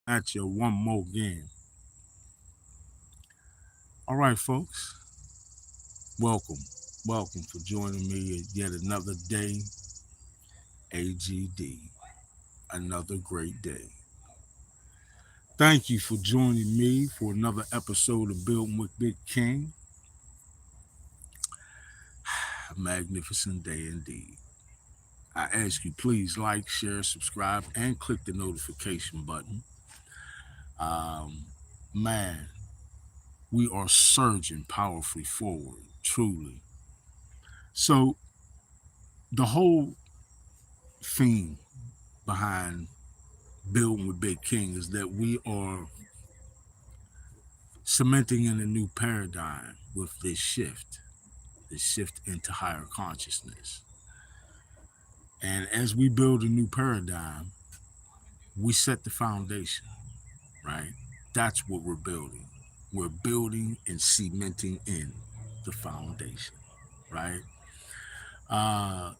at you one more game. All right, folks, welcome. Welcome for joining me at yet another day, AGD, another great day. Thank you for joining me for another episode of Buildin with Big King. A magnificent day indeed. I ask you, please like, share, subscribe, and click the notification button. Um, man, we are surging powerfully forward, truly. So, the whole theme behind Building with Big King is that we are cementing in a new paradigm with this shift into higher consciousness. And as we build a new paradigm, we set the foundation, right? That's what we're building. We're building and cementing in the foundation, right? Uh,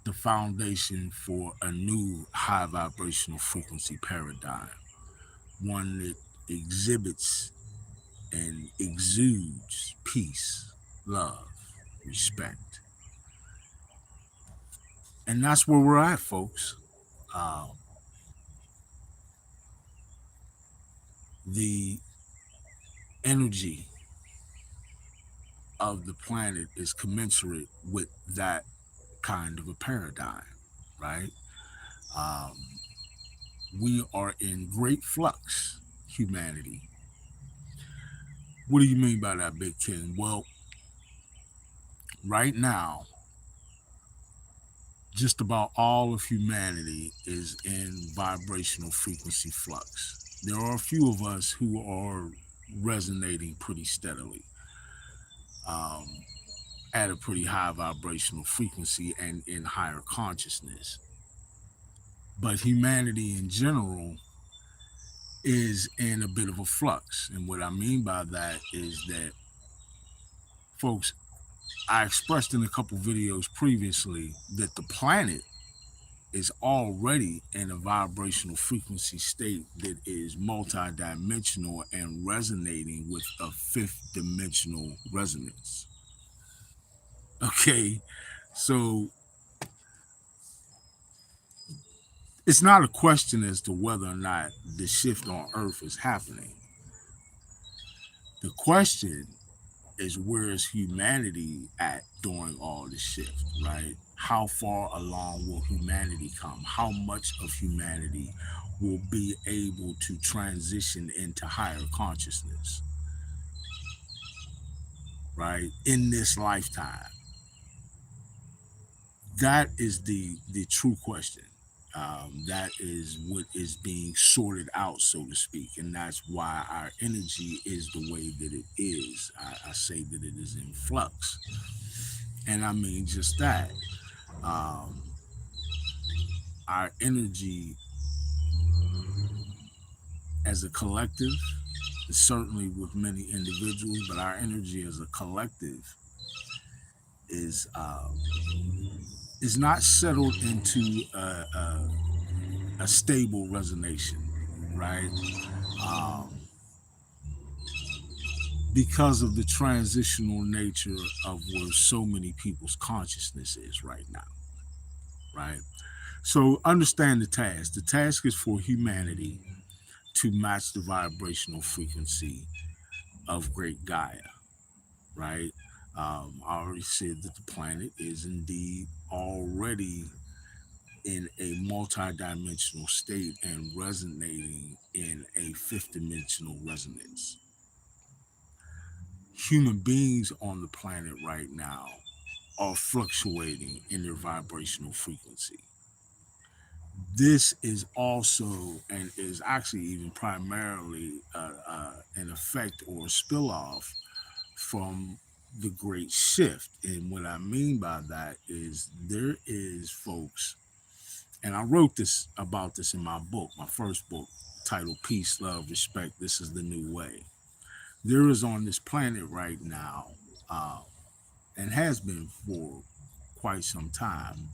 the foundation for a new high vibrational frequency paradigm, one that exhibits and exudes peace, love, respect. And that's where we're at, folks. Uh, the energy of the planet is commensurate with that kind of a paradigm, right? Um, we are in great flux, humanity. What do you mean by that, Big King? Well, right now, just about all of humanity is in vibrational frequency flux. There are a few of us who are resonating pretty steadily um, at a pretty high vibrational frequency and in higher consciousness. But humanity in general is in a bit of a flux. And what I mean by that is that, folks, I expressed in a couple videos previously that the planet is already in a vibrational frequency state that is multidimensional and resonating with a fifth dimensional resonance. Okay, so it's not a question as to whether or not the shift on Earth is happening. The question is, where is humanity at during all this shift, right? How far along will humanity come? How much of humanity will be able to transition into higher consciousness, right? In this lifetime? That is the true question. That is what is being sorted out, so to speak, and that's why our energy is the way that it is. I say that it is in flux, and I mean just that. Um, our energy as a collective, certainly with many individuals, but our energy as a collective is um, is not settled into a stable resonation, right? Um, because of the transitional nature of where so many people's consciousness is right now, right? So understand the task. The task is for humanity to match the vibrational frequency of great Gaia, right? I already said that the planet is indeed already in a multidimensional state and resonating in a fifth dimensional resonance. Human beings on the planet right now are fluctuating in their vibrational frequency. This is also and is actually even primarily an effect or a spill off from the great shift. And what I mean by that is there is, folks, and I wrote this about this in my book, my first book, titled Peace, Love, Respect. This is the New Way. There is on this planet right now, uh, and has been for quite some time,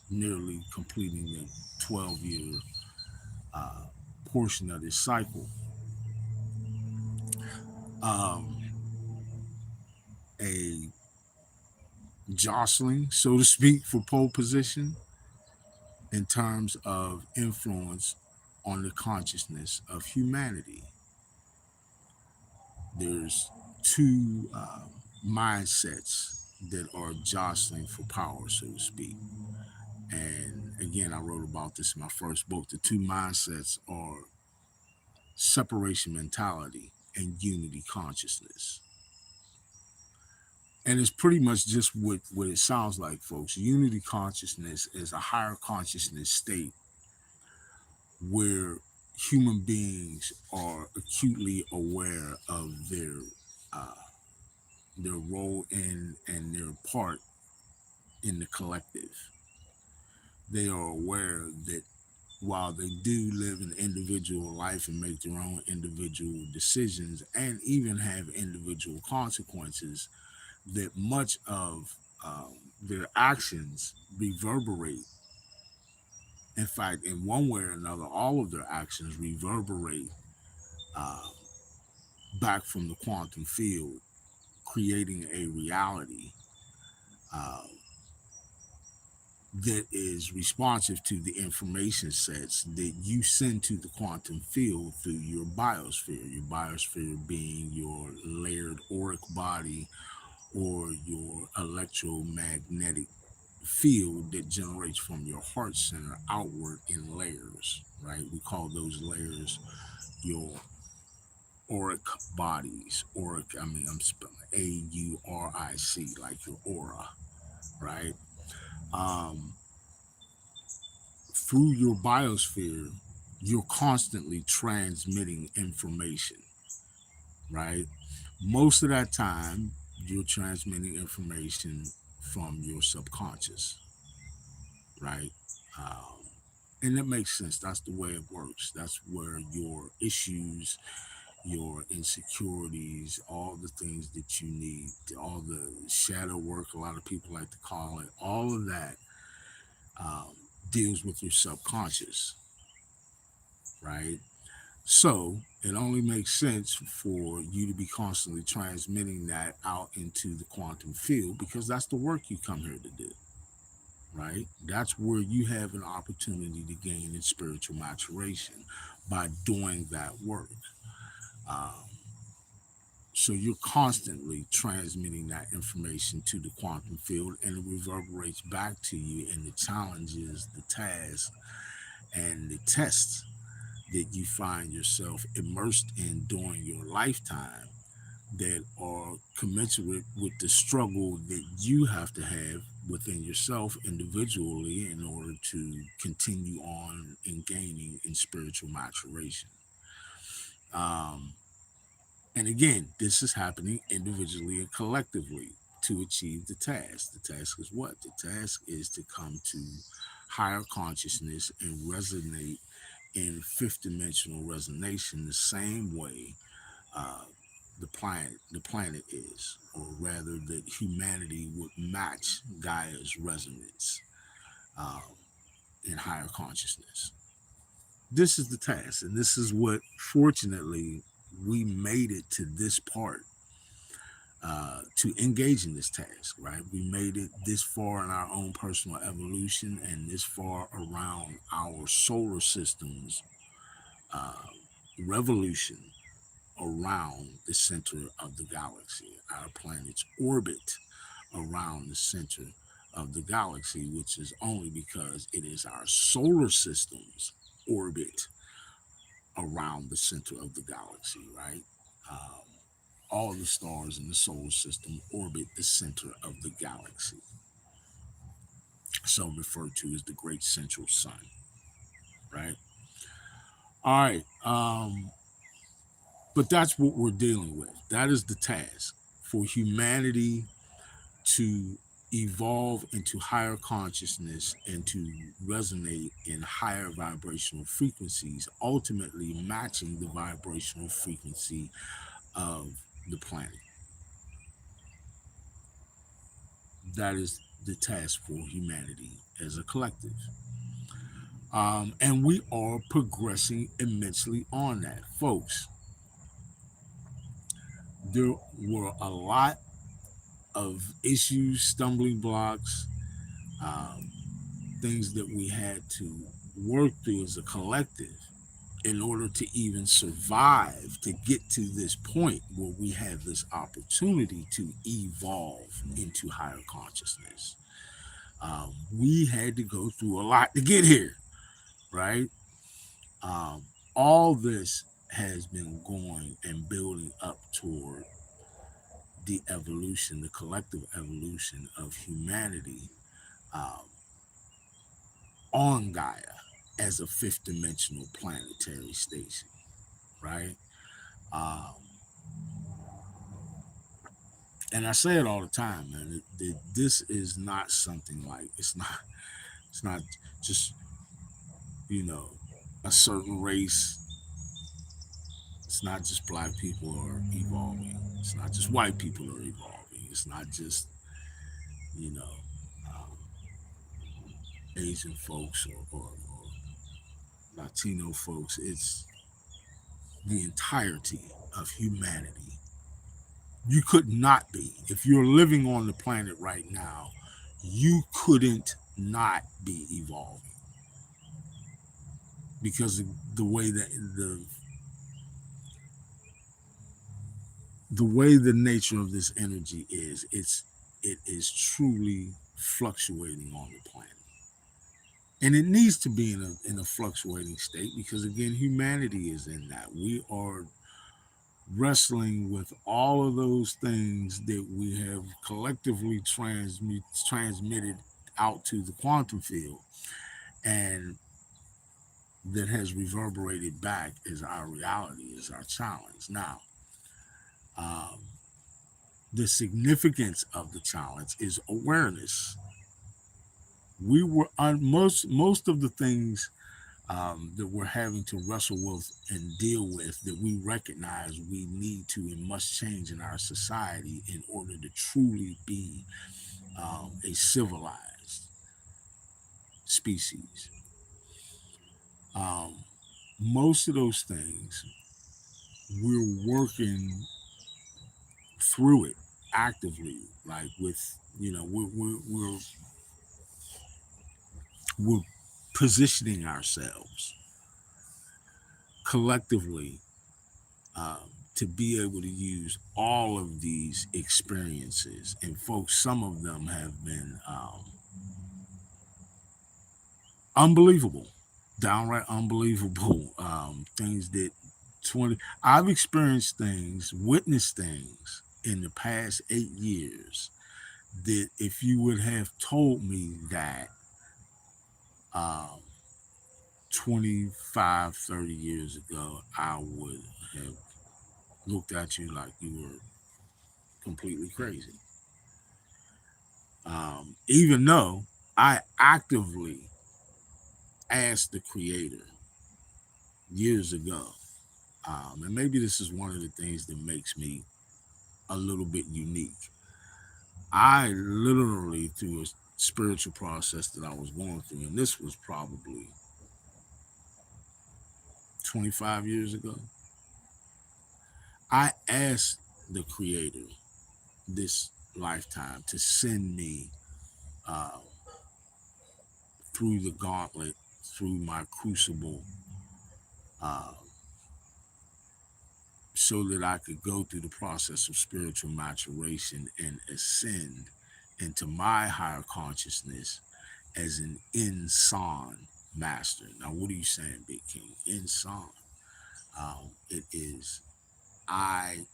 nearly completing the 12-year portion of this cycle, um, a jostling, so to speak, for pole position in terms of influence on the consciousness of humanity. There's two mindsets that are jostling for power, so to speak. And again, I wrote about this in my first book. The two mindsets are separation mentality and unity consciousness. And it's pretty much just what it sounds like, folks. Unity consciousness is a higher consciousness state where human beings are acutely aware of uh, their role in and their part in the collective. They are aware that while they do live an individual life and make their own individual decisions and even have individual consequences, that much of their actions reverberate. In fact, in one way or another, all of their actions reverberate uh, back from the quantum field, creating a reality uh, that is responsive to the information sets that you send to the quantum field through your biosphere. Your biosphere being your layered auric body or your electromagnetic field that generates from your heart center outward in layers, right? We call those layers your auric bodies. Auric, I mean, I'm spelling Auric, like your aura, right? Um, Through your biosphere, you're constantly transmitting information, right? Most of that time, you're transmitting information from your subconscious, right? Um, and it makes sense. That's the way it works. That's where your issues, your insecurities, all the things that you need, all the shadow work, a lot of people like to call it, all of that um, deals with your subconscious, right? So it only makes sense for you to be constantly transmitting that out into the quantum field because that's the work you come here to do, right? That's where you have an opportunity to gain in spiritual maturation by doing that work. Um, so you're constantly transmitting that information to the quantum field and it reverberates back to you in the challenges, the tasks, and the tests that you find yourself immersed in during your lifetime that are commensurate with the struggle that you have to have within yourself individually in order to continue on in gaining in spiritual maturation. Um, and again, this is happening individually and collectively to achieve the task. The task is what? The task is to come to higher consciousness and resonate in fifth dimensional resonance the same way uh, the planet is, or rather that humanity would match Gaia's resonance um, in higher consciousness. This is the task, and this is what, fortunately, we made it to this part to engage in this task, right? We made it this far in our own personal evolution and this far around our solar system's uh, revolution around the center of the galaxy, our planet's orbit around the center of the galaxy, which is only because it is our solar system's orbit around the center of the galaxy, right? Um, all the stars in the solar system orbit the center of the galaxy, so referred to as the great central sun, right? All right. But that's what we're dealing with. That is the task for humanity to evolve into higher consciousness and to resonate in higher vibrational frequencies, ultimately matching the vibrational frequency of the planet. That is the task for humanity as a collective. And we are progressing immensely on that. Folks, there were a lot of issues, stumbling blocks, um, things that we had to work through as a collective in order to even survive to get to this point where we have this opportunity to evolve into higher consciousness. We had to go through a lot to get here, right? Um, all this has been going and building up toward the evolution, the collective evolution of humanity um, on Gaia as a fifth dimensional planetary station, right? Um, and I say it all the time, man. This is not something like it's not just you know a certain race. It's not just black people are evolving. It's not just white people are evolving. It's not just you know um, Asian folks or Latino folks. It's the entirety of humanity. You could not be. If you're living on the planet right now, you couldn't not be evolving because of the way that the way the nature of this energy is. It is truly fluctuating on the planet. And it needs to be in a fluctuating state because again, humanity is in that. We are wrestling with all of those things that we have collectively transmitted out to the quantum field and that has reverberated back as our reality, as our challenge. Now, um, the significance of the challenge is awareness. We were on most of the things that we're having to wrestle with and deal with that we recognize we need to and must change in our society in order to truly be a civilized species. Um, most of those things we're working through it actively, like with we're positioning ourselves collectively to be able to use all of these experiences. And folks, some of them have been unbelievable, downright unbelievable. Things that 20, I've experienced things, witnessed things in the past 8 years that if you would have told me that um, 25, 30 years ago, I would have looked at you like you were completely crazy. Even though I actively asked the creator years ago, and maybe this is one of the things that makes me a little bit unique. I literally, through a spiritual process that I was going through, and this was probably 25 years ago, I asked the creator this lifetime to send me uh, through the gauntlet, through my crucible, uh, so that I could go through the process of spiritual maturation and ascend into my higher consciousness as an insan master. Now, what are you saying, Big King? Insan. It is INSAN,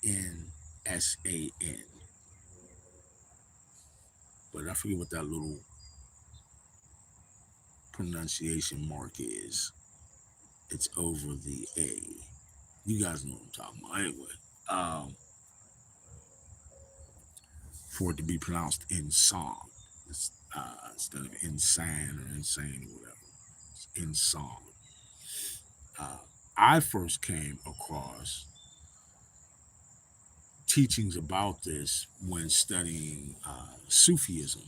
but I forget what that little pronunciation mark is. It's over the A. You guys know what I'm talking about. Anyway, um, for it to be pronounced insan instead of insane or insane or whatever. It's insan. Uh, I first came across teachings about this when studying Sufism.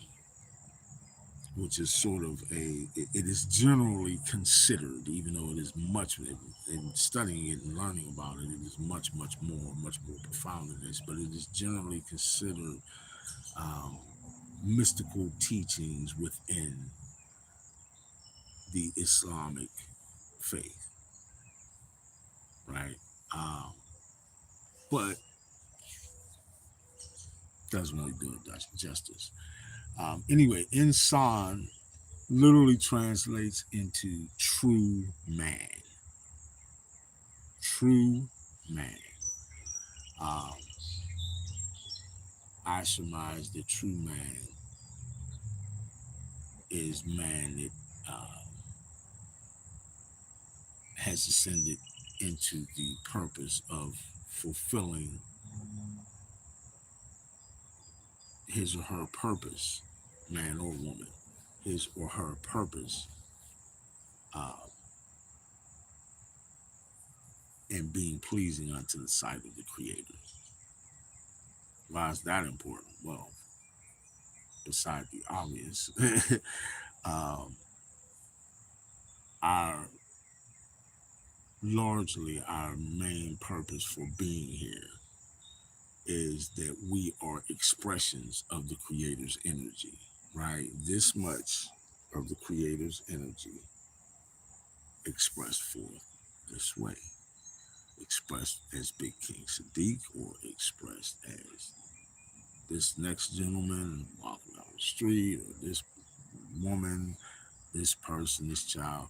which is sort of it is generally considered, even though it is much, in studying it and learning about it, it is much more profound than this, but it is generally considered um, mystical teachings within the Islamic faith, right? Um, but doesn't really do it justice. Anyway, insan literally translates into true man. True man. Um, I surmise that true man is man that has ascended into the purpose of fulfilling his or her purpose, man or woman, his or her purpose, uh, and being pleasing unto the sight of the Creator. Why is that important? Well, beside the obvious, um, our largely our main purpose for being here is that we are expressions of the Creator's energy, right? This much of the Creator's energy expressed forth this way, expressed as Big King Sadiq, or expressed as this next gentleman walking down the street, or this woman, this person, this child.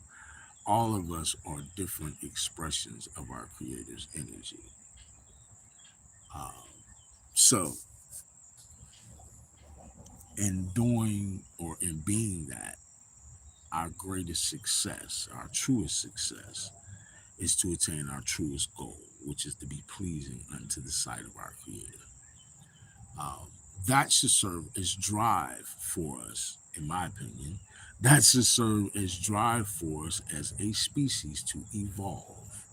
All of us are different expressions of our Creator's energy. Um, so, in doing or in being that, our greatest success, our truest success, is to attain our truest goal, which is to be pleasing unto the sight of our Creator. Um, that should serve as drive for us, in my opinion. That should serve as drive for us as a species to evolve,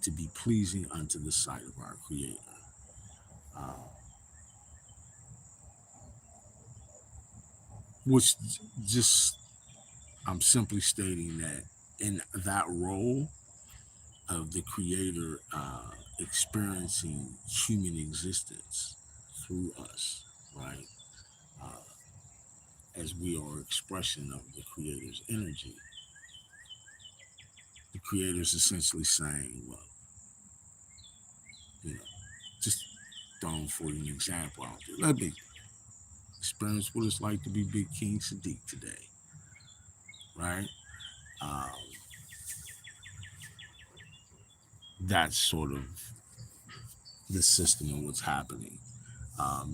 to be pleasing unto the sight of our Creator. Uh, which just, I'm simply stating that in that role of the Creator experiencing human existence through us, right? Uh, as we are expression of the Creator's energy, the Creator is essentially saying, well, you know, just throwing for you an example out there. Let me experience what it's like to be Big King Sadiq today, right? Um, that's sort of the system of what's happening.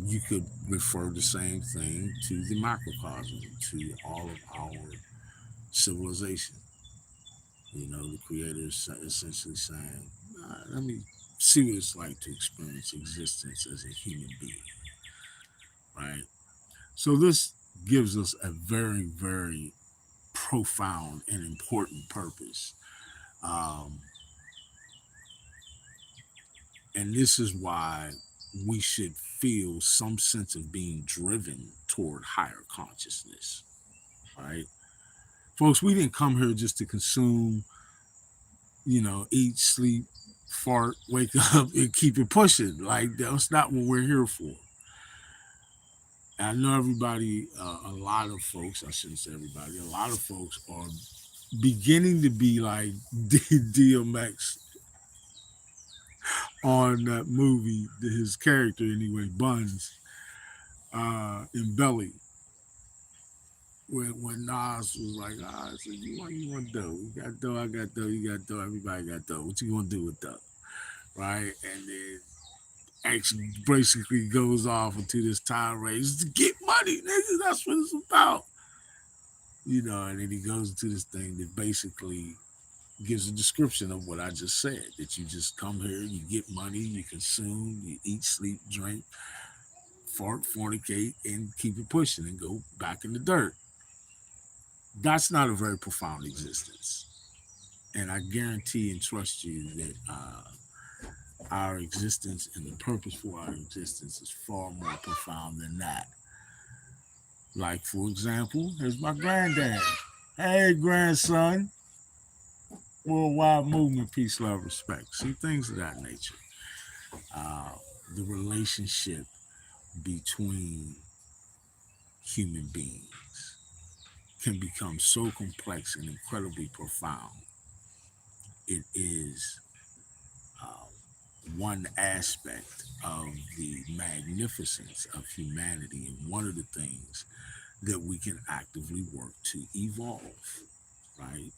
You could refer the same thing to the microcosm, to all of our civilization. You know, the Creator is essentially saying, let me see what it's like to experience existence as a human being, right? So this gives us a very, very profound and important purpose. Um, and this is why we should feel some sense of being driven toward higher consciousness, right? Folks, we didn't come here just to consume, eat, sleep, fart, wake up, and keep it pushing. Like, that's not what we're here for. I know everybody, a lot of folks, I shouldn't say everybody, a lot of folks are beginning to be like DMX on that movie, his character anyway, Buns, in Belly. When Nas was like, so you want dough? You got dough, I got dough, you got dough, everybody got dough. What you gonna do with dough? Right? And then X basically goes off into this tirade to get money, nigga. That's what it's about. And then he goes into this thing that basically gives a description of what I just said, that you just come here, you get money, you consume, you eat, sleep, drink, fart, fornicate, and keep it pushing and go back in the dirt. That's not a very profound existence. And I guarantee and trust you that our existence and the purpose for our existence is far more profound than that. Like, for example, here's my granddad. Hey, grandson. Worldwide movement, peace, love, respect. See, things of that nature. Uh, the relationship between human beings can become so complex and incredibly profound. It is one aspect of the magnificence of humanity and one of the things that we can actively work to evolve, right?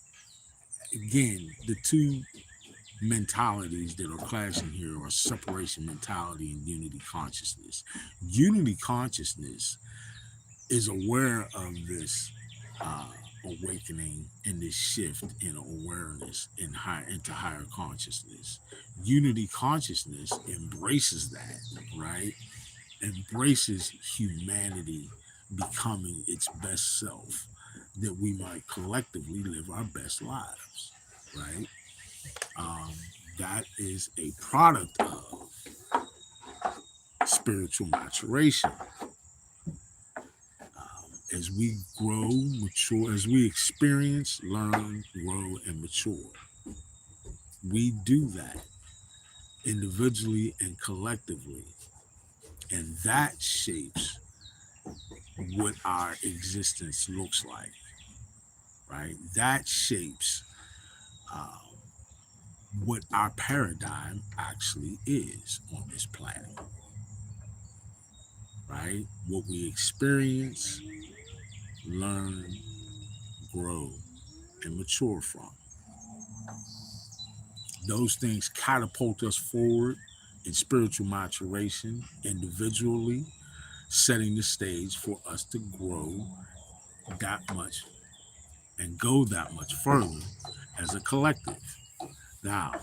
Again, the two mentalities that are clashing here are separation mentality and unity consciousness. Unity consciousness is aware of this uh, awakening and this shift in awareness into higher consciousness. Unity consciousness embraces that, right? Embraces humanity becoming its best self, that we might collectively live our best lives, right? Um, that is a product of spiritual maturation. As we grow, mature, as we experience, learn, grow, and mature, we do that individually and collectively. And that shapes what our existence looks like, right? That shapes um, what our paradigm actually is on this planet, right? What we experience, learn, grow, and mature from. Those things catapult us forward in spiritual maturation individually, setting the stage for us to grow that much and go that much further as a collective. Now,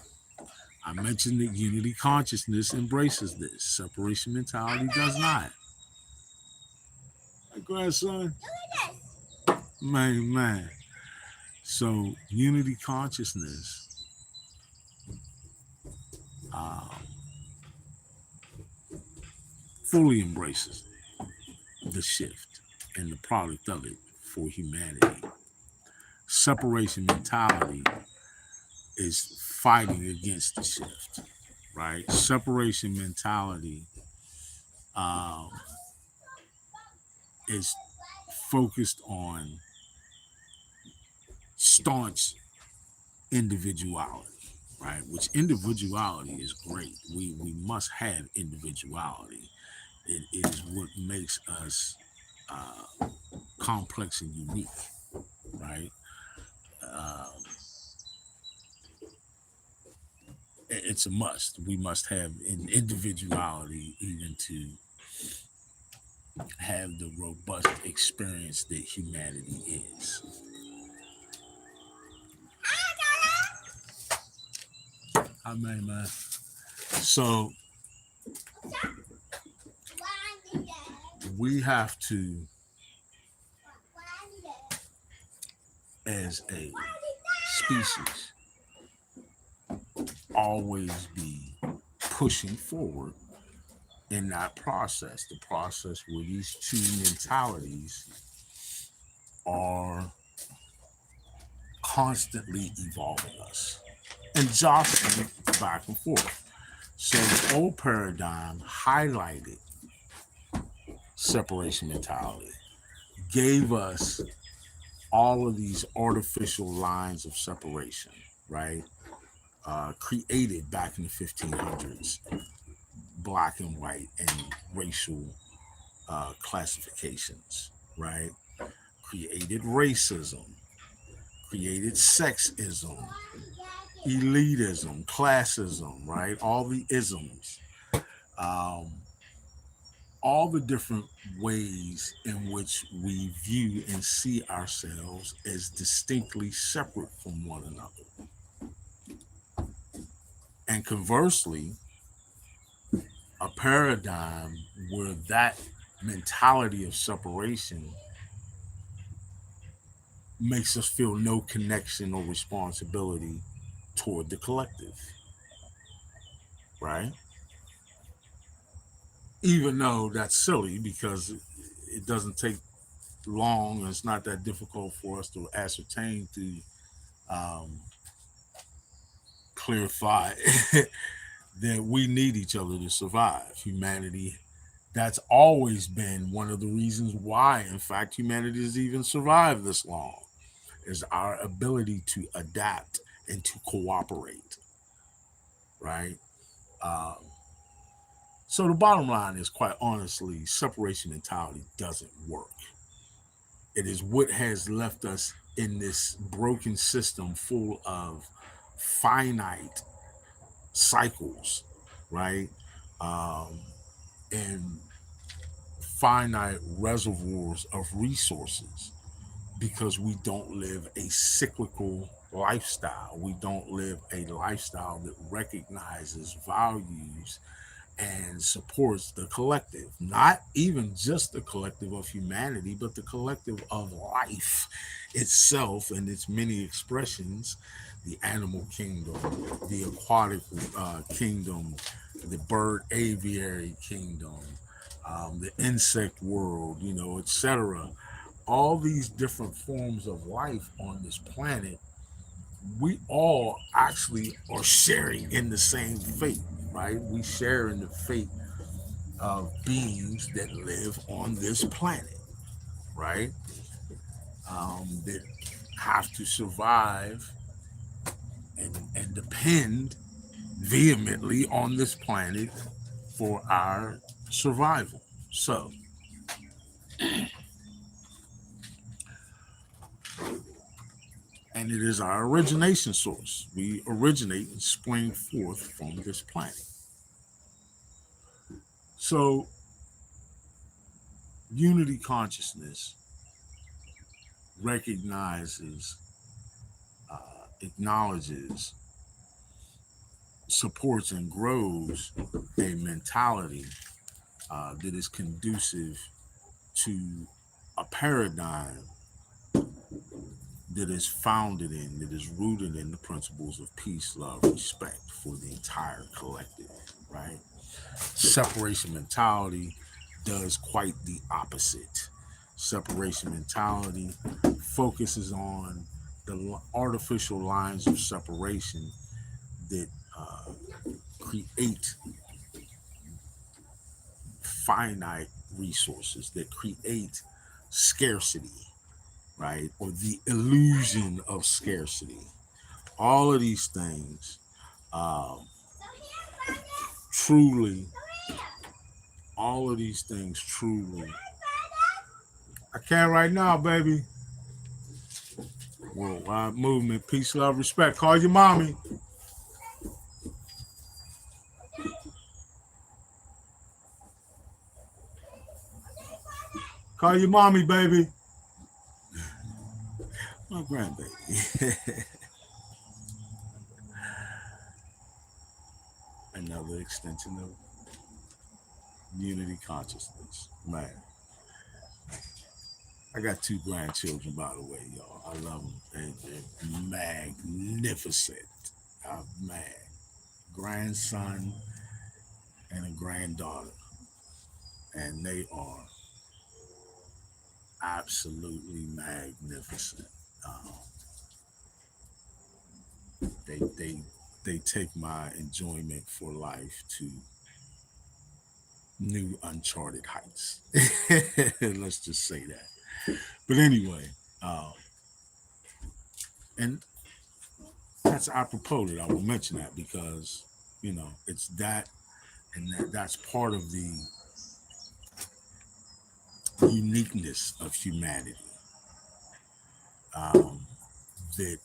I mentioned that unity consciousness embraces this. Separation mentality does not. Hey, grandson. Man. So, unity consciousness um, fully embraces the shift and the product of it for humanity. Separation mentality is fighting against the shift, right? Separation mentality um, is focused on staunch individuality, right? Which individuality is great. We must have individuality. It is what makes us complex and unique, right? Um, it's a must. We must have an individuality even to have the robust experience that humanity is. I mean, man. So we have to, as a species, always be pushing forward in that process, the process where these two mentalities are constantly evolving us and jostling back and forth. So the old paradigm highlighted separation mentality, gave us all of these artificial lines of separation, right? Created back in the 1500s, black and white and racial classifications, right? Created racism, created sexism, elitism, classism, right? All the isms, um, all the different ways in which we view and see ourselves as distinctly separate from one another. And conversely, a paradigm where that mentality of separation makes us feel no connection or responsibility toward the collective, right? Even though that's silly because it doesn't take long, and it's not that difficult for us to ascertain through um, clear thought that we need each other to survive. Humanity, that's always been one of the reasons why, in fact, humanity has even survived this long, is our ability to adapt and to cooperate, right? Um, so the bottom line is, quite honestly, separation mentality doesn't work. It is what has left us in this broken system full of finite cycles, right? Um, and finite reservoirs of resources, because we don't live a cyclical lifestyle. We don't live a lifestyle that recognizes values and supports the collective, not even just the collective of humanity, but the collective of life itself and its many expressions: the animal kingdom, the aquatic kingdom, the bird aviary kingdom, the insect world, etc. All these different forms of life on this planet, we all actually are sharing in the same fate, right? We share in the fate of beings that live on this planet, right? That have to survive and depend vehemently on this planet for our survival. So, and it is our origination source. We originate and spring forth from this planet. So, unity consciousness recognizes, acknowledges, supports, and grows a mentality that is conducive to a paradigm that is founded in, that is rooted in the principles of peace, love, respect for the entire collective, right? Separation mentality does quite the opposite. Separation mentality focuses on the artificial lines of separation that uh, create finite resources, that create scarcity, right? Or the illusion of scarcity. All of these things, um, truly, all of these things truly. I can't right now, baby. Worldwide movement, peace, love, respect. Call your mommy. Call your mommy, baby. My grandbaby. Another extension of unity consciousness. Man, I got two grandchildren, by the way, y'all. I love them. They're magnificent. Man, grandson and a granddaughter, and they are absolutely magnificent. Um, they they they take my enjoyment for life to new uncharted heights. Let's just say that. But anyway, um, and that's apropos that I will mention that, because it's that, and that's part of the uniqueness of humanity, um, that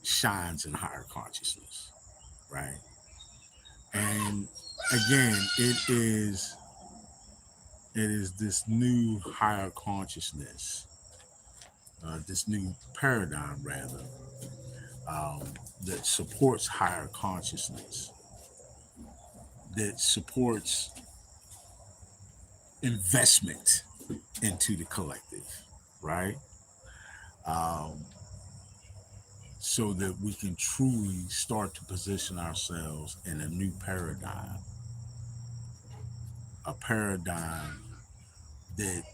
shines in higher consciousness, right? And again, it is this new higher consciousness, this new paradigm rather, um, that supports higher consciousness, that supports investment into the collective, right? Um, so that we can truly start to position ourselves in a new paradigm, a paradigm that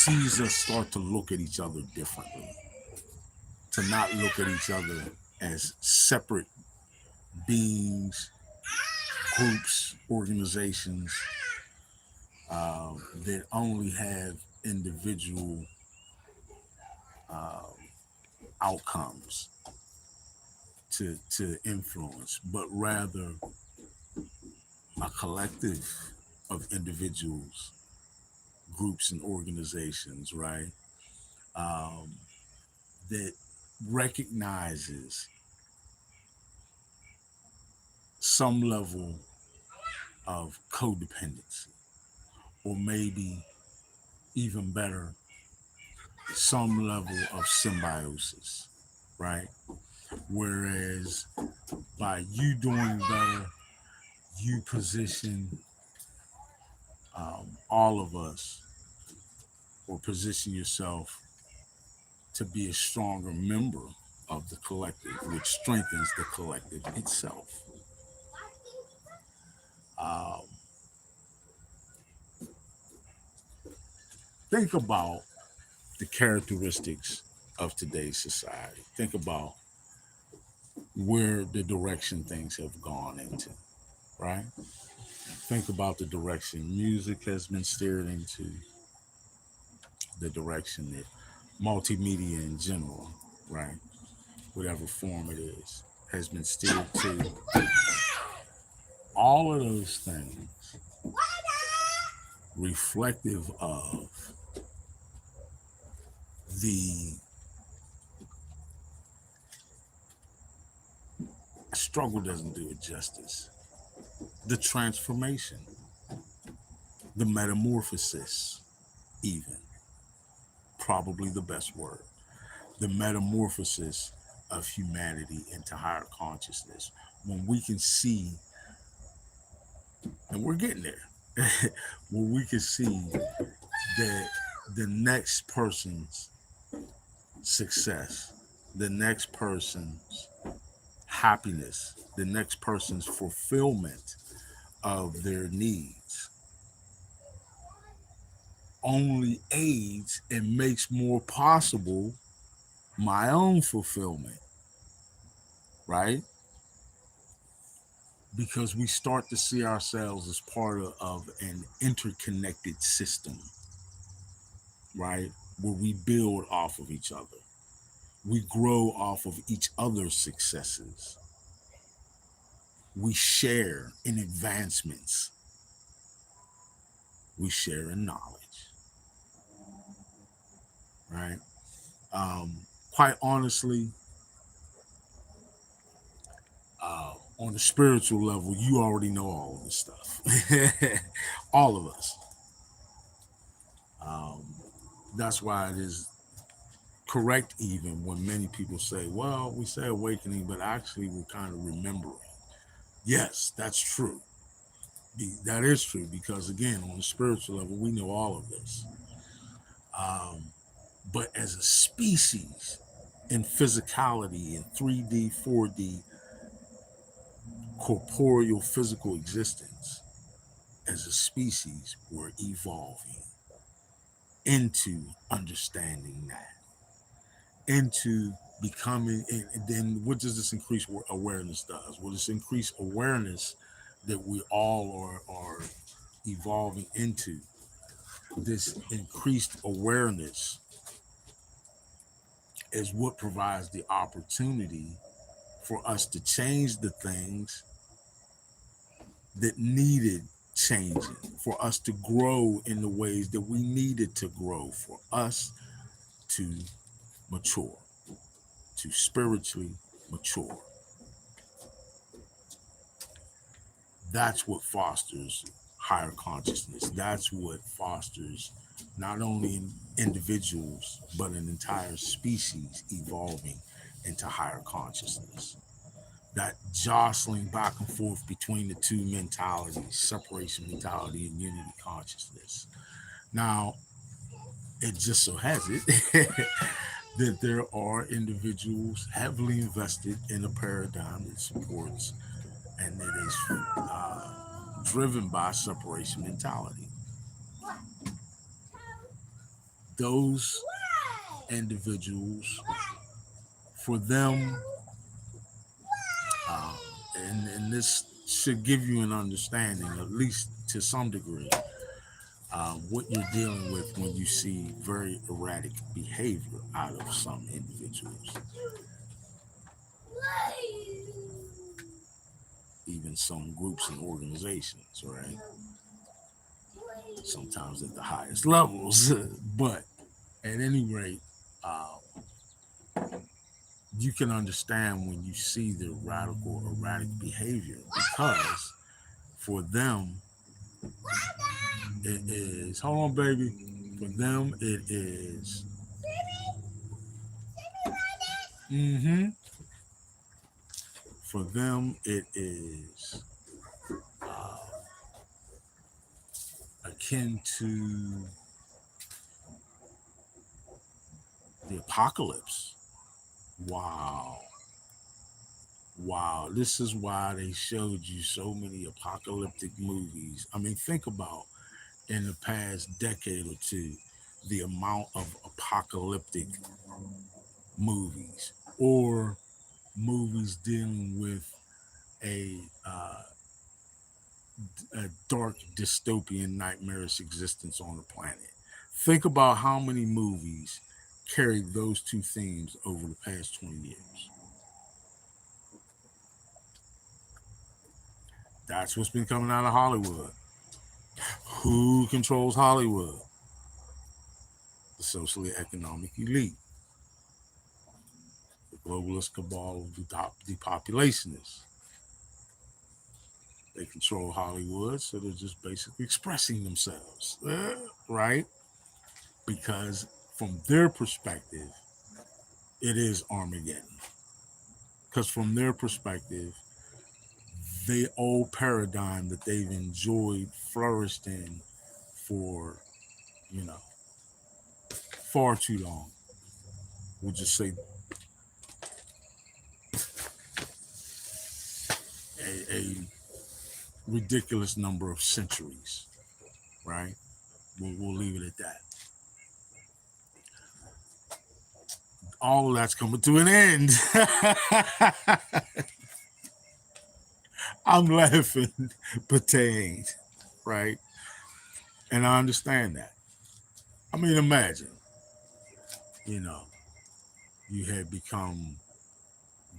sees us start to look at each other differently, to not look at each other as separate beings, groups, organizations that only have individual uh, outcomes to influence, but rather a collective of individuals, groups, and organizations, right? Um, that recognizes some level of codependency, or maybe even better, some level of symbiosis, right? Whereas by you doing better, you position all of us, or position yourself to be a stronger member of the collective, which strengthens the collective itself. Um, think about the characteristics of today's society. Think about where the direction things have gone into, right? Think about the direction music has been steered into, the direction that multimedia in general, right, whatever form it is, has been steered to. All of those things reflective of the struggle doesn't do it justice. The transformation, the metamorphosis, even, probably the best word. The metamorphosis of humanity into higher consciousness. When we can see, and we're getting there, when we can see that the next person's success, the next person's happiness, the next person's fulfillment of their needs only aids and makes more possible my own fulfillment, right? Because we start to see ourselves as part of an interconnected system, right? Where we build off of each other. We grow off of each other's successes. We share in advancements. We share in knowledge, right? Quite honestly, on the spiritual level, you already know all of this stuff. All of us. Um, that's why it is correct, even when many people say, well, we say awakening, but actually we're kind of remembering. Yes, that's true. That is true, because again, on the spiritual level, we know all of this. Um, but as a species, in physicality, in 3D, 4D, corporeal physical existence, as a species, we're evolving into understanding that, into becoming, and then what does this increased awareness does? Well, this increased awareness that we all are evolving into, this increased awareness is what provides the opportunity for us to change the things that needed changing, for us to grow in the ways that we needed to grow, for us to mature, to spiritually mature. That's what fosters higher consciousness. That's what fosters not only individuals, but an entire species evolving into higher consciousness. That jostling back and forth between the two mentalities, separation mentality and unity consciousness. Now, it just so has it that there are individuals heavily invested in a paradigm that supports and that is driven by separation mentality. those individuals, for them, um, and this should give you an understanding, at least to some degree, what you're dealing with when you see very erratic behavior out of some individuals, even some groups and organizations, right? Sometimes at the highest levels. But at any rate, um, you can understand when you see the radical erratic behavior, because for them it is, hold on baby, for them it is, mm-hmm, for them it is uh, akin to the apocalypse. Wow. Wow, this is why they showed you so many apocalyptic movies. I mean, think about in the past decade or two, the amount of apocalyptic movies, or movies dealing with a, a dark dystopian nightmarish existence on the planet. Think about how many movies carried those two themes over the past 20 years. That's what's been coming out of Hollywood. Who controls Hollywood? The socially economic elite, the globalist cabal of depopulationists. They control Hollywood, so they're just basically expressing themselves, right? Because from their perspective, it is Armageddon. Because from their perspective, the old paradigm that they've enjoyed, flourished in for, you know, far too long, we'll just say a ridiculous number of centuries, right? We'll leave it at that. All of that's coming to an end. I'm laughing, but they ain't, right? And I understand that. I mean, imagine, you know, you had become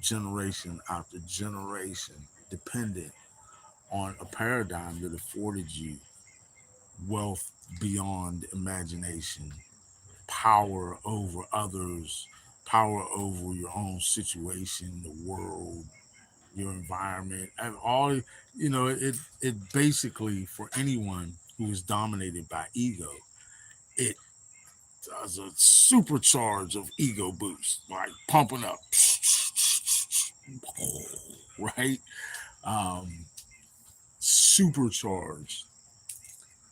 generation after generation dependent on a paradigm that afforded you wealth beyond imagination, power over others, power over your own situation, the world, your environment, and all. You know, it basically, for anyone who is dominated by ego, it does a supercharge of ego boost, like pumping up, right? Um, Supercharged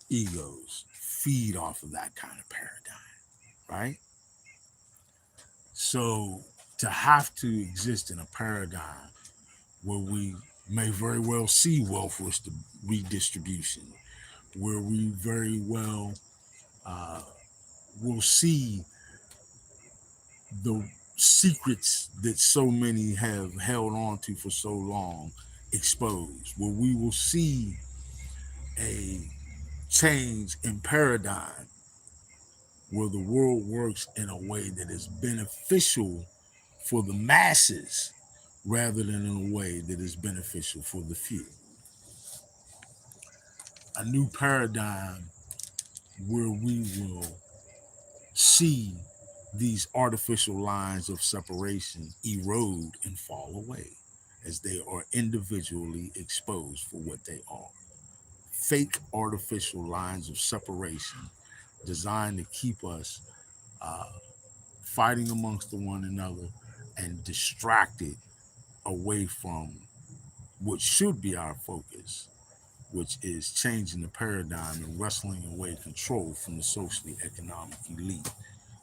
egos feed off of that kind of paradigm, right? So to have to exist in a paradigm where we may very well see wealth redistribution, where we very well uh, will see the secrets that so many have held on to for so long exposed, where we will see a change in paradigm, where the world works in a way that is beneficial for the masses rather than in a way that is beneficial for the few. A new paradigm where we will see these artificial lines of separation erode and fall away as they are individually exposed for what they are. Fake artificial lines of separation designed to keep us uh, fighting amongst one another and distracted away from what should be our focus, which is changing the paradigm and wrestling away control from the socially economic elite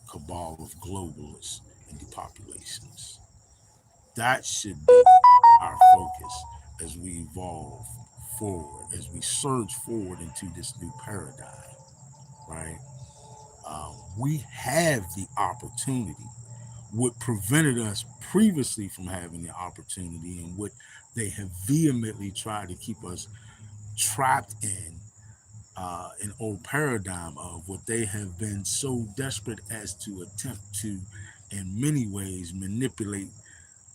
cabal of globalists and depopulations. That should be our focus as we evolve forward, as we surge forward into this new paradigm, right? we have the opportunity. What prevented us previously from having the opportunity, and what they have vehemently tried to keep us trapped in an old paradigm of, what they have been so desperate as to attempt to, in many ways, manipulate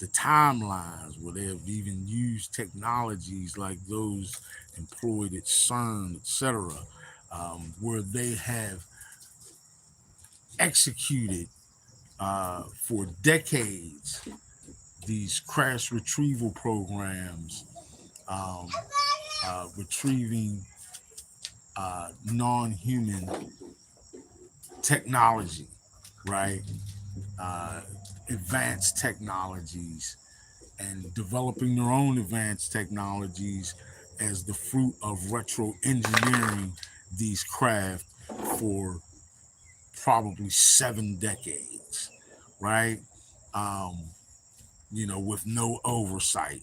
the timelines, where they have even used technologies like those employed at CERN, etc., where they have executed for decades these crash retrieval programs, um, retrieving non-human technology, right? Uh, Advanced technologies, and developing their own advanced technologies as the fruit of retro engineering these craft for probably 7 decades, right? Um, with no oversight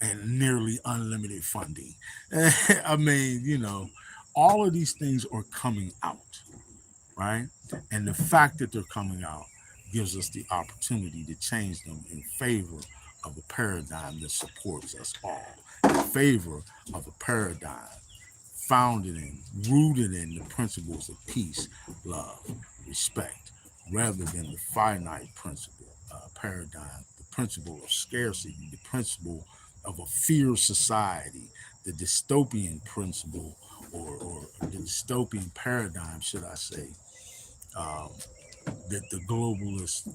and nearly unlimited funding. I mean, all of these things are coming out, right? And the fact that they're coming out gives us the opportunity to change them in favor of a paradigm that supports us all, in favor of a paradigm founded in, rooted in the principles of peace, love, respect, rather than the finite principle paradigm, the principle of scarcity, the principle of a fear society, the dystopian principle, or the dystopian paradigm, should I say, um, that the globalists,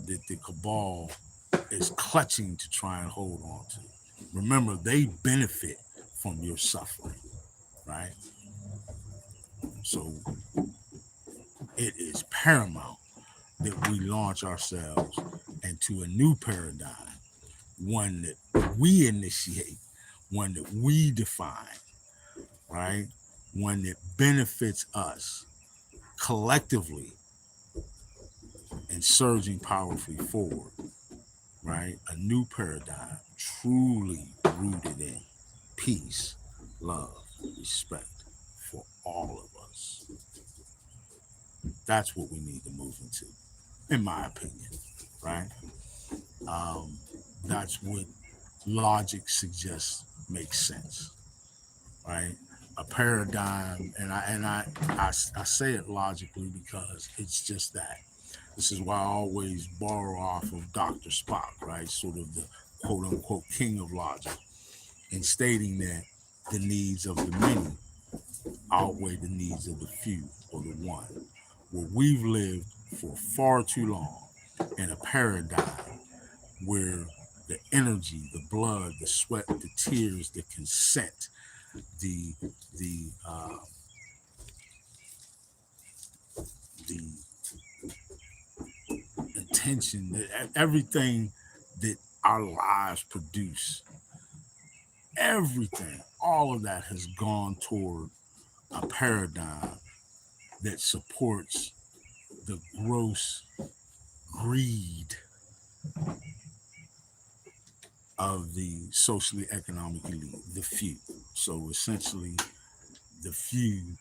that the cabal is clutching to try and hold on to. Remember, they benefit from your suffering, right? So it is paramount that we launch ourselves into a new paradigm, one that we initiate, one that we define, right? One that benefits us collectively and surging powerfully forward, right? A new paradigm truly rooted in peace, love, respect for all of us. That's what we need to move into, in my opinion, right? Um, that's what logic suggests makes sense, right? A paradigm, and I say it logically because it's just that. This is why I always borrow off of Dr. Spock, right? Sort of the quote unquote king of logic, in stating that the needs of the many outweigh the needs of the few or the one. Where we've lived for far too long in a paradigm where the energy, the blood, the sweat, the tears, the consent, the the uh, the intention, everything that our lives produce, everything, all of that has gone toward a paradigm that supports the gross greed of the socially economic elite, the few. So essentially, the few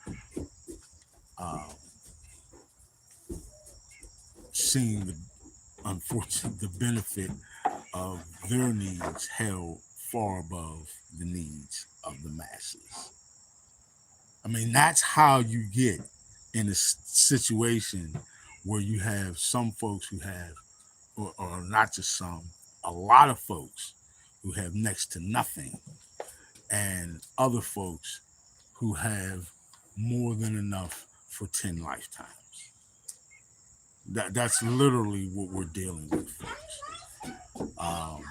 uh, seeing unfortunately the benefit of their needs held far above the needs of the masses. I mean, that's how you get in a situation where you have some folks who have, or not just some, a lot of folks who have next to nothing, and other folks who have more than enough for 10 lifetimes. That's literally what we're dealing with, folks. Um,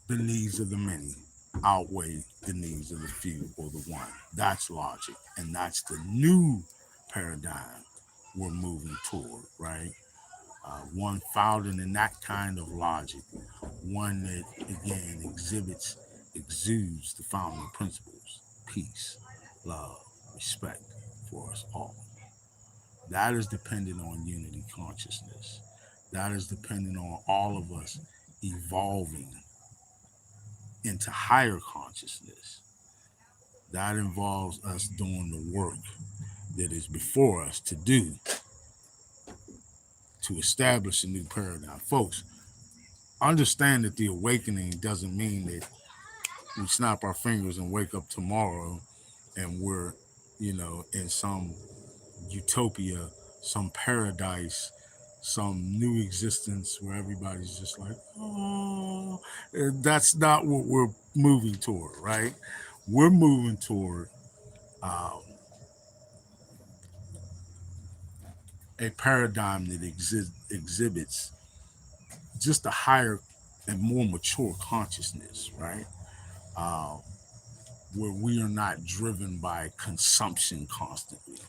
the needs of the many outweigh the needs of the few or the one. That's logic. And that's the new paradigm we're moving toward, right? One founded in that kind of logic, one that, again, exudes the founding principles: peace, love, respect for us all. That is dependent on unity consciousness. That is dependent on all of us evolving into higher consciousness. That involves us doing the work that is before us to do to establish a new paradigm. Folks, understand that the awakening doesn't mean that we snap our fingers and wake up tomorrow and we're, in some utopia, some paradise, some new existence where everybody's just like, oh, that's not what we're moving toward, right? We're moving toward um, a paradigm that exhibits just a higher and more mature consciousness, right? Um, where we are not driven by consumption constantly,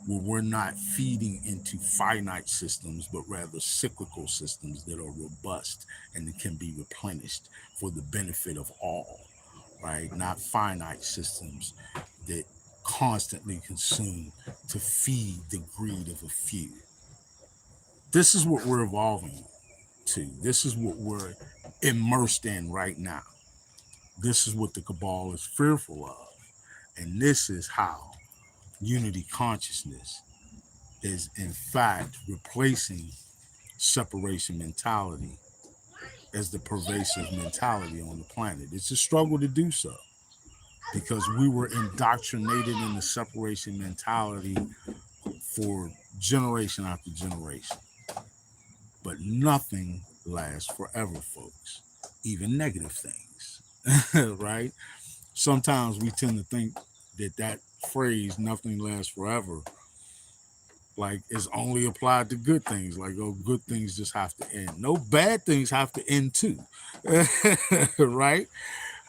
where we're not feeding into finite systems, but rather cyclical systems that are robust and that can be replenished for the benefit of all, right? Not finite systems that constantly consume to feed the greed of a few. This is what we're evolving to. This is what we're immersed in right now. This is what the cabal is fearful of. And this is how unity consciousness is, in fact, replacing separation mentality as the pervasive mentality on the planet. It's a struggle to do so because we were indoctrinated in the separation mentality for generation after generation. But nothing lasts forever, folks, even negative things, right? Sometimes we tend to think that phrase, nothing lasts forever, like it's only applied to good things. Like, oh, good things just have to end. No, bad things have to end too, right?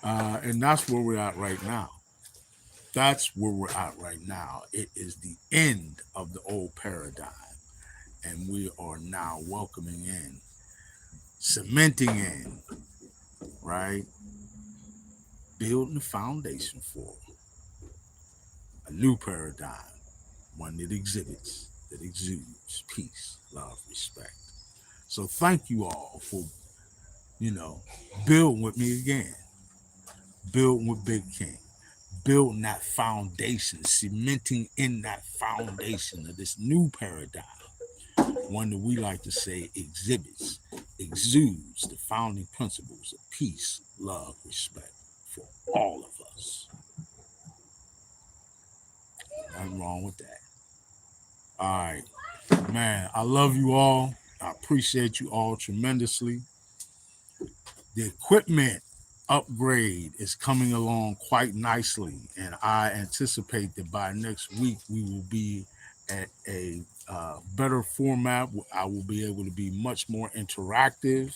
And that's where we're at right now. That's where we're at right now. It is the end of the old paradigm, and we are now welcoming in, cementing in, right? Building the foundation for a new paradigm, one that exhibits, that exudes peace, love, respect. So thank you all for, you know, building with me again, building with Big King, building that foundation, cementing in that foundation of this new paradigm, one that we like to say exhibits, exudes the founding principles of peace, love, respect for all of us. Nothing wrong with that. All right, man, I love you all. I appreciate you all tremendously. The equipment upgrade is coming along quite nicely, and I anticipate that by next week we will be at a better format. I will be able to be much more interactive,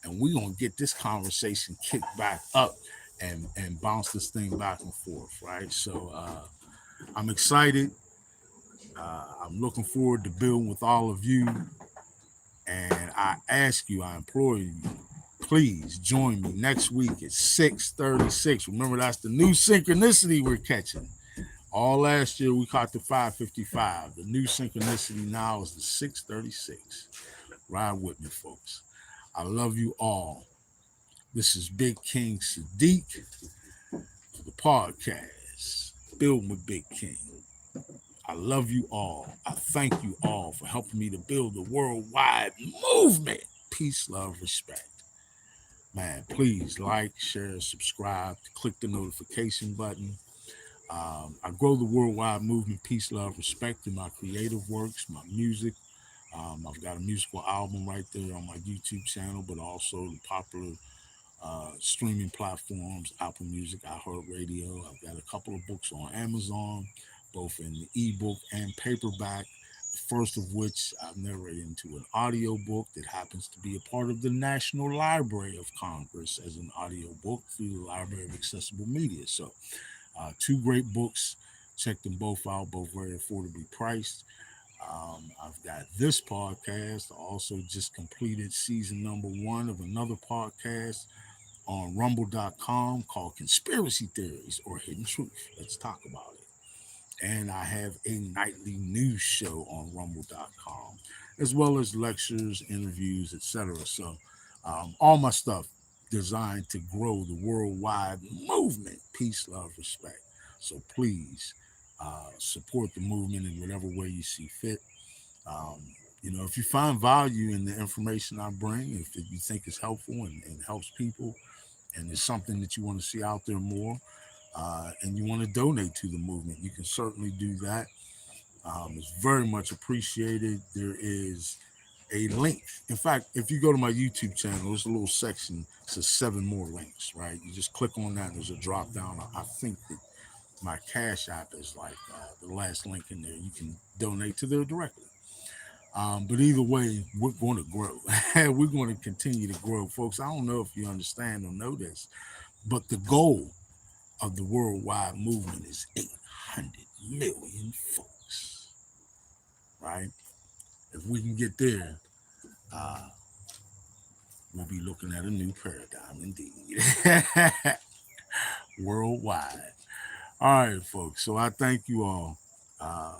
and we're gonna get this conversation kicked back up and bounce this thing back and forth, right? So I'm excited. I'm looking forward to building with all of you, and I implore you, please join me next week at 6:36. Remember, that's the new synchronicity we're catching. All last year we caught the 5:55. The new synchronicity now is the 6:36. Ride with me, folks. I love you all. This is Big King Sadiq for the podcast, Building with Big King. I love you all. I thank you all for helping me to build a worldwide movement. Peace, love, respect. Man, please like, share, subscribe, click the notification button. I grow the worldwide movement, peace, love, respect in my creative works, my music. I've got a musical album right there on my YouTube channel, but also the popular streaming platforms, Apple Music, iHeartRadio. I've got a couple of books on Amazon, both in the ebook and paperback. The first of which I've narrated into an audio book that happens to be a part of the National Library of Congress as an audio book through the Library of Accessible Media. So, two great books. Check them both out, both very affordably priced. I've got this podcast. I also just completed season number 1 of another podcast on rumble.com called Conspiracy Theories or Hidden Truth. Let's talk about it. And I have a nightly news show on rumble.com, as well as lectures, interviews, etc. So all my stuff designed to grow the worldwide movement, peace, love, respect. So please Support the movement in whatever way you see fit. Um, if you find value in the information I bring, if you think it's helpful and helps people, and it's something that you want to see out there more, and you want to donate to the movement, you can certainly do that. It's very much appreciated. There is a link. In fact, if you go to my YouTube channel, there's a little section that says 7 more links, right? You just click on that, and there's a drop down. I think that my Cash App is like the last link in there. You can donate to there directly. But either way, we're going to grow. We're going to continue to grow, folks. I don't know if you understand or know this, but the goal of the worldwide movement is 800 million folks, right? If we can get there, uh, we'll be looking at a new paradigm indeed, worldwide. All right, folks. So I thank you all. Uh,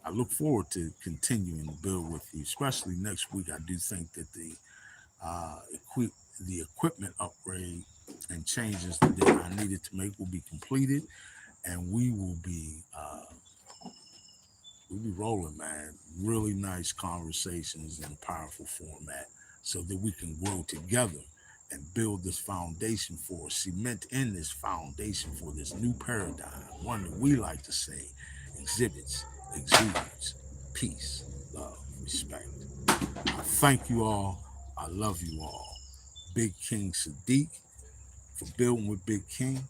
I look forward to continuing to build with you, especially next week. I do think that uh, equi- the equipment upgrade and changes that I needed to make will be completed, and we'll be rolling, man. Really nice conversations in a powerful format, so that we can grow together and build this foundation for cement in this foundation for this new paradigm, one that we like to say exudes peace, love, respect. I thank you all. I love you all. Big King Sadiq for building with Big King.